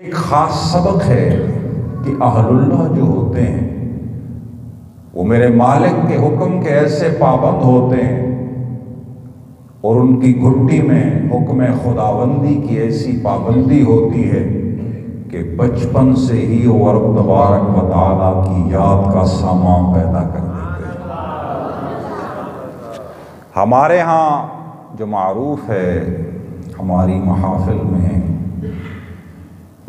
ایک خاص سبق ہے کہ اہل اللہ جو ہوتے ہیں وہ میرے مالک کے حکم کے ایسے پابند ہوتے ہیں اور ان کی گھٹی میں حکم خداوندی کی ایسی پابندی ہوتی ہے کہ بچپن سے ہی وہ رب تبارک و تعالیٰ کی یاد کا سامان پیدا کر دیتے ہیں۔ ہمارے ہاں جو معروف ہے، ہماری محافل میں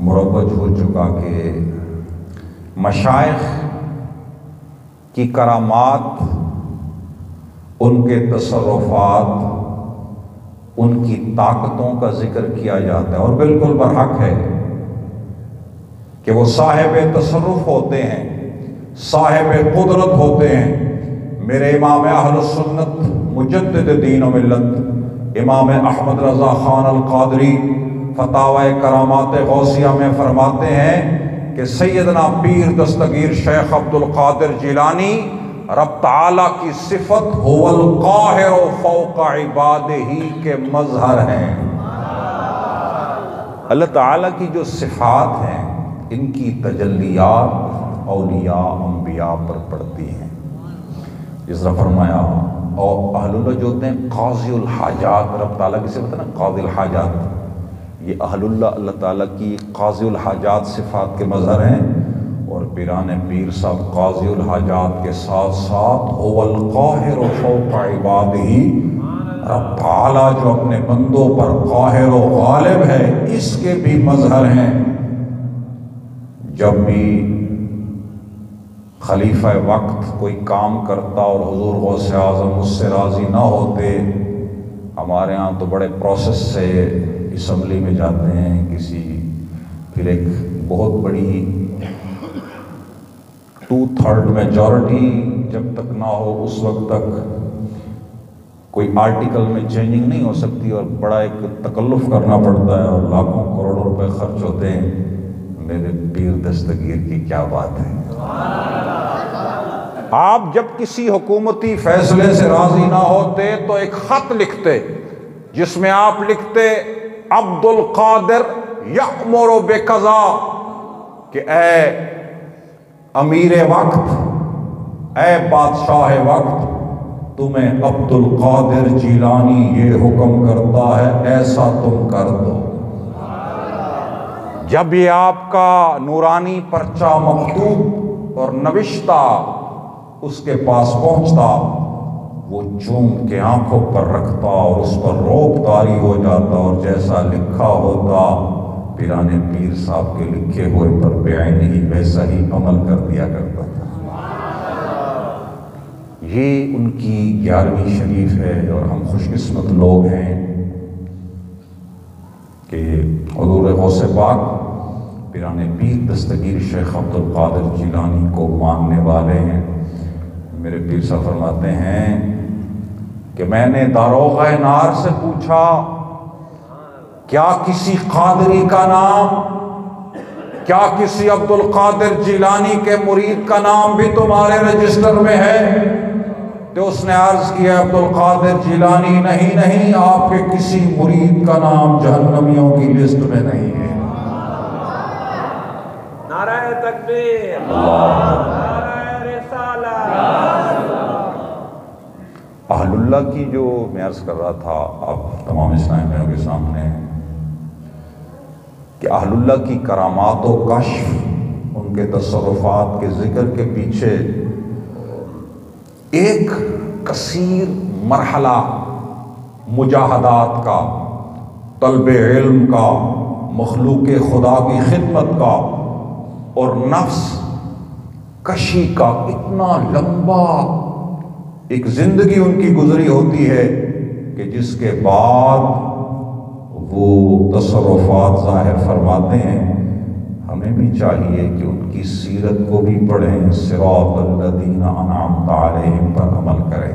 مروج ہو چکا کہ مشائخ کی کرامات، ان کے تصرفات، ان کی طاقتوں کا ذکر کیا جاتا ہے، اور بالکل برحق ہے کہ وہ صاحب تصرف ہوتے ہیں، صاحب قدرت ہوتے ہیں۔ میرے امام اہل السنت مجدد دین و ملت امام احمد رضا خان القادری فتاوی کرامات غوثیہ میں فرماتے ہیں کہ سیدنا پیر دستگیر شیخ عبد القادر جیلانی رب تعالیٰ کی صفت هو القاہر فوق عبادہ کے مظہر ہیں۔ اللہ تعالیٰ کی جو صفات ہیں ان کی تجلیات اولیاء انبیاء پر پڑتی ہیں۔ اس طرح فرمایا، اور اہل اللہ جو ہوتے ہیں قاضی الحاجات، رب تعالیٰ کی صفت ہے نا قاضی الحاجات، یہ اہل اللہ اللہ تعالیٰ کی قاضی الحاجات صفات کے مظہر ہیں۔ اور پیران پیر صاحب قاضی الحاجات کے ساتھ ساتھ هو القاہر فوق عبادہ، رب تعالیٰ جو اپنے بندوں پر قاہر و غالب ہے اس کے بھی مظہر ہیں۔ جب بھی خلیفہ وقت کوئی کام کرتا اور حضور غوث اعظم اس سے راضی نہ ہوتے، ہمارے ہاں تو بڑے پروسیس سے اسمبلی میں جاتے ہیں، پھر ایک بہت بڑی 2/3 میجورٹی جب تک نہ ہو اس وقت تک کوئی آرٹیکل میں چینجنگ نہیں ہو سکتی، اور بڑا ایک تکلف کرنا پڑتا ہے اور لاکھوں کروڑوں روپے خرچ ہوتے ہیں۔ میرے پیر دستگیر کی کیا بات ہے! آپ جب کسی حکومتی فیصلے سے راضی نہ ہوتے تو ایک خط لکھتے جس میں آپ لکھتے عبد القادر یأمر بقضا، کہ اے امیر وقت، اے بادشاہ وقت، تمہیں عبد القادر جیلانی یہ حکم کرتا ہے ایسا تم کر دو۔ جب یہ آپ کا نورانی پرچہ مکتوب اور نوشتہ اس کے پاس پہنچتا، وہ چوم کے آنکھوں پر رکھتا اور اس پر روب طاری ہو جاتا، اور جیسا لکھا ہوتا پیران پیر صاحب کے لکھے ہوئے پر بعین ہی ویسا ہی عمل کر دیا کرتا تھا۔ یہ ان کی 11ویں شریف ہے، اور ہم خوش قسمت لوگ ہیں کہ حضور غوث پاک پیران پیر دستگیر شیخ عبد القادر جیلانی کو ماننے والے ہیں۔ میرے پیر صاحب فرماتے ہیں کہ میں نے داروغہ نار سے پوچھا، کیا کسی قادری کا نام، کیا کسی عبد القادر جیلانی کے مرید کا نام بھی تمہارے رجسٹر میں ہے؟ تو اس نے عرض کیا عبد القادر جیلانی نہیں، آپ کے کسی مرید کا نام جہنمیوں کی لسٹ میں نہیں ہے۔ نعرہ تکبیر، نعرہ رسالہ۔ اہل اللہ کی جو میں عرض کر رہا تھا آپ تمام اسلامی بھائیوں کے سامنے کہ اہل اللہ کی کرامات و کشف، ان کے تصرفات کے ذکر کے پیچھے ایک کثیر مرحلہ مجاہدات کا، طلب علم کا، مخلوق خدا کی خدمت کا اور نفس کشی کا اتنا لمبا ایک زندگی ان کی گزری ہوتی ہے کہ جس کے بعد وہ تصرفات ظاہر فرماتے ہیں۔ ہمیں بھی چاہیے کہ ان کی سیرت کو بھی پڑھیں، صراط الذین انعمت علیہم پر عمل کریں۔